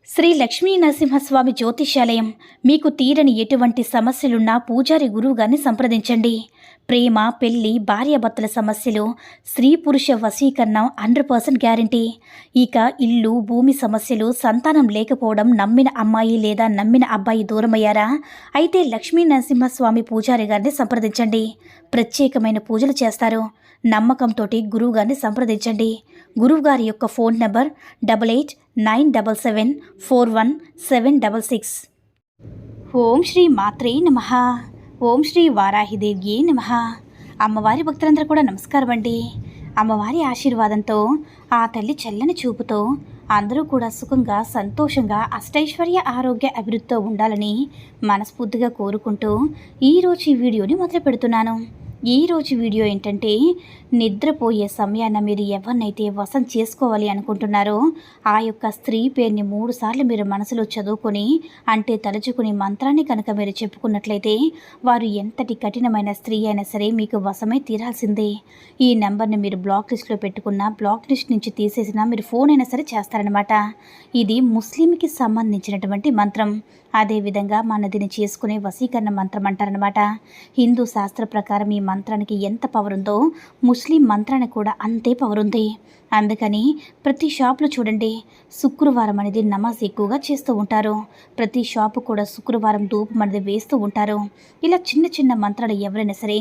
శ్రీ లక్ష్మీ నరసింహస్వామి జ్యోతిష్యాలయం. మీకు తీరని ఎటువంటి సమస్యలున్నా పూజారి గురువుగారిని సంప్రదించండి. ప్రేమ, పెళ్లి, భార్యాభర్తల సమస్యలు, స్త్రీ పురుష వశీకరణం 100% గ్యారంటీ. ఇక ఇల్లు, భూమి సమస్యలు, సంతానం లేకపోవడం, నమ్మిన అమ్మాయి లేదా నమ్మిన అబ్బాయి దూరమయ్యారా? అయితే లక్ష్మీ నరసింహస్వామి పూజారి గారిని సంప్రదించండి. ప్రత్యేకమైన పూజలు చేస్తారు. నమ్మకంతో గురువుగారిని సంప్రదించండి. గురువుగారి యొక్క ఫోన్ నెంబర్ 8897741766. ఓం శ్రీ మాత్రే నమః. ఓం శ్రీ వారాహిదేవ్యే నమః. అమ్మవారి భక్తులందరూ కూడా నమస్కారం అండి. అమ్మవారి ఆశీర్వాదంతో, ఆ తల్లి చల్లని చూపుతో అందరూ కూడా సుఖంగా, సంతోషంగా, అష్టైశ్వర్య, ఆరోగ్య అభివృద్ధితో ఉండాలని మనస్ఫూర్తిగా కోరుకుంటూ ఈరోజు ఈ వీడియోని మొదలు పెడుతున్నాను. ఈరోజు వీడియో ఏంటంటే, నిద్రపోయే సమయాన మీరు ఎవరినైతే వశం చేసుకోవాలి అనుకుంటున్నారో ఆ యొక్క స్త్రీ పేరుని 3 సార్లు మీరు మనసులో చదువుకొని, అంటే తలుచుకుని మంత్రాన్ని కనుక మీరు చెప్పుకున్నట్లయితే వారు ఎంతటి కఠినమైన స్త్రీ అయినా సరే మీకు వశమై తీరాల్సిందే. ఈ నెంబర్ని మీరు బ్లాక్ లిస్ట్లో పెట్టుకున్న, బ్లాక్ లిస్ట్ నుంచి తీసేసినా మీరు ఫోన్ అయినా సరే చేస్తారనమాట. ఇది ముస్లింకి సంబంధించినటువంటి మంత్రం. అదేవిధంగా మనదిని చేసుకునే వశీకరణ మంత్రం అంటారనమాట. హిందూ శాస్త్ర ప్రకారం ఈ మంత్రానికి ఎంత పవర్ ఉందో ముస్లిం మంత్రానికి కూడా అంతే పవర్ ఉంది. అందుకని ప్రతి షాపులో చూడండి, శుక్రవారం అనేది నమాజ్ ఎక్కువగా చేస్తూ ఉంటారు. ప్రతి షాపు కూడా శుక్రవారం ధూపం అనేది వేస్తూ ఉంటారు. ఇలా చిన్న చిన్న మంత్రాలు ఎవరైనా సరే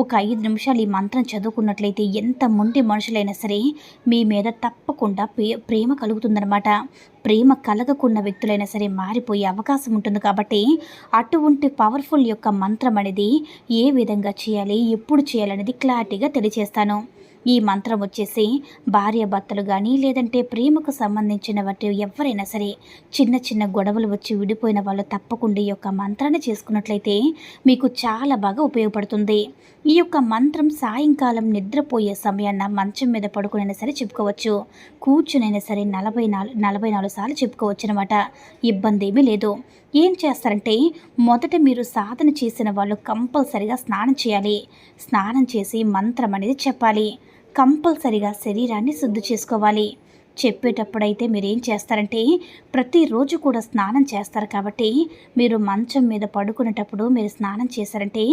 ఒక 5 నిమిషాలు ఈ మంత్రం చదువుకున్నట్లయితే ఎంత మొండి మనుషులైనా సరే మీ మీద తప్పకుండా ప్రేమ కలుగుతుందన్నమాట. ప్రేమ కలగకున్న వ్యక్తులైనా సరే మారిపోయే అవకాశం ఉంటుంది. కాబట్టి అటువంటి పవర్ఫుల్ యొక్క మంత్రం అనేది ఏ విధంగా చేయాలి, ఎప్పుడు చేయాలనేది క్లారిటీగా తెలియజేస్తాను. ఈ మంత్రం వచ్చేసి భార్యాభర్తలు కానీ, లేదంటే ప్రేమకు సంబంధించిన వాటి ఎవరైనా సరే చిన్న చిన్న గొడవలు వచ్చి విడిపోయిన వాళ్ళు తప్పకుండా ఈ యొక్క మంత్రాన్ని చేసుకున్నట్లయితే మీకు చాలా బాగా ఉపయోగపడుతుంది. ఈ యొక్క మంత్రం సాయంకాలం నిద్రపోయే సమయాన్న మంచం మీద పడుకునైనా సరే చెప్పుకోవచ్చు. కూర్చునైనా సరే 44 సార్లు చెప్పుకోవచ్చు అనమాట. ఇబ్బంది ఏమీ లేదు. ఏం చేస్తారంటే, మొదట మీరు సాధన చేసిన వాళ్ళు కంపల్సరిగా స్నానం చేయాలి. స్నానం చేసి మంత్రం అనేది చెప్పాలి. కంపల్సరిగా శరీరాన్ని శుద్ధి చేసుకోవాలి. చెప్పేటప్పుడైతే మీరు ఏం చేస్తారంటే, ప్రతిరోజు కూడా స్నానం చేస్తారు. కాబట్టి మీరు మంచం మీద పడుకునేటప్పుడు మీరు స్నానం చేశారంటే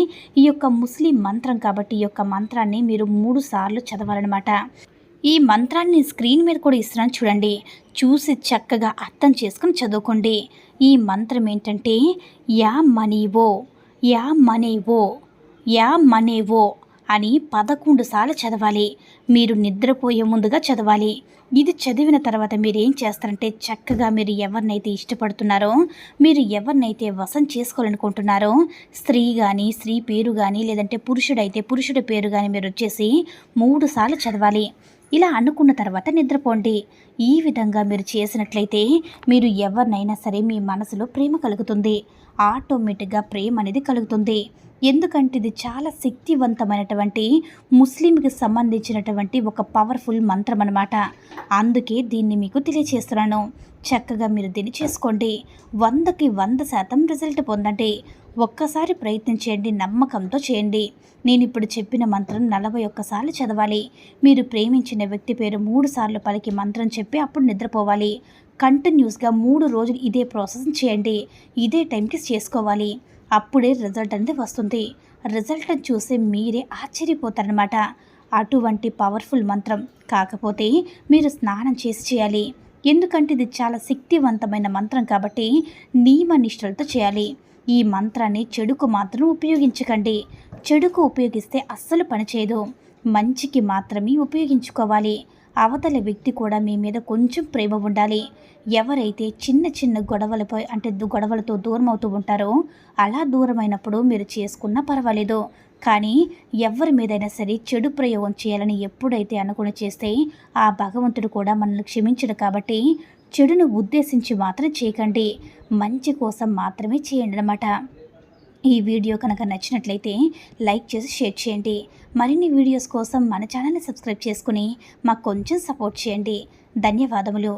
ఈ యొక్క ముస్లిం మంత్రం కాబట్టి ఈ యొక్క మంత్రాన్ని మీరు 3 సార్లు చదవాలన్నమాట. ఈ మంత్రాన్ని స్క్రీన్ మీద కూడా ఇస్తున్నాను చూడండి. చూసి చక్కగా అర్థం చేసుకుని చదువుకోండి. ఈ మంత్రం ఏంటంటే, యా మనీవో, యా మనేవో, యా మనేవో అని 11 సార్లు చదవాలి. మీరు నిద్రపోయే ముందుగా చదవాలి. ఇది చదివిన తర్వాత మీరు ఏం చేస్తారంటే, చక్కగా మీరు ఎవరినైతే ఇష్టపడుతున్నారో, మీరు ఎవరినైతే వశం చేసుకోవాలనుకుంటున్నారో, స్త్రీ కానీ, స్త్రీ పేరు కానీ, లేదంటే పురుషుడైతే పురుషుడి పేరు కానీ మీరు వచ్చేసి 3 సార్లు చదవాలి. ఇలా అనుకున్న తర్వాత నిద్రపోండి. ఈ విధంగా మీరు చేసినట్లయితే మీరు ఎవరినైనా సరే మీ మనసులో ప్రేమ కలుగుతుంది. ఆటోమేటిక్గా ప్రేమ అనేది కలుగుతుంది. ఎందుకంటే ఇది చాలా శక్తివంతమైనటువంటి ముస్లింకి సంబంధించినటువంటి ఒక పవర్ఫుల్ మంత్రం అన్నమాట. అందుకే దీన్ని మీకు తెలియచేస్తున్నాను. చక్కగా మీరు దీన్ని చేసుకోండి. 100కి 100% రిజల్ట్ పొందండి. ఒక్కసారి ప్రయత్నించండి, నమ్మకంతో చేయండి. నేను ఇప్పుడు చెప్పిన మంత్రం 41 సార్లు చదవాలి. మీరు ప్రేమించిన వ్యక్తి పేరు 3 సార్లు పలికి మంత్రం చెప్పి అప్పుడు నిద్రపోవాలి. కంటిన్యూస్గా 3 రోజులు ఇదే ప్రాసెస్ చేయండి. ఇదే టైంకి చేసుకోవాలి. అప్పుడే రిజల్ట్ అనేది వస్తుంది. రిజల్ట్ చూసి మీరే ఆశ్చర్యపోతారనమాట. అటువంటి పవర్ఫుల్ మంత్రం. కాకపోతే మీరు స్నానం చేసి చేయాలి. ఎందుకంటే ఇది చాలా శక్తివంతమైన మంత్రం కాబట్టి నియమ నిష్ఠలతో చేయాలి. ఈ మంత్రాన్ని చెడుకు మాత్రం ఉపయోగించకండి. చెడుకు ఉపయోగిస్తే అస్సలు పనిచేయదు. మంచికి మాత్రమే ఉపయోగించుకోవాలి. అవతల వ్యక్తి కూడా మీ మీద కొంచెం ప్రేమ ఉండాలి. ఎవరైతే చిన్న చిన్న గొడవలపై అంటే గొడవలతో దూరం అవుతూ ఉంటారో అలా దూరమైనప్పుడు మీరు చేసుకున్నా పర్వాలేదు. కానీ ఎవరి మీదైనా సరే చెడు ప్రయోగం చేయాలని ఎప్పుడైతే అనుకుని చేస్తే ఆ భగవంతుడు కూడా మనల్ని క్షమించడు. కాబట్టి చెడును ఉద్దేశించి మాత్రం చేయకండి. మంచి కోసం మాత్రమే చేయండి అన్నమాట. ఈ వీడియో కనుక నచ్చినట్లయితే లైక్ చేసి షేర్ చేయండి. మరిన్ని వీడియోస్ కోసం మన ఛానల్ని సబ్స్క్రైబ్ చేసుకుని మాకు కొంచెం సపోర్ట్ చేయండి. ధన్యవాదములు.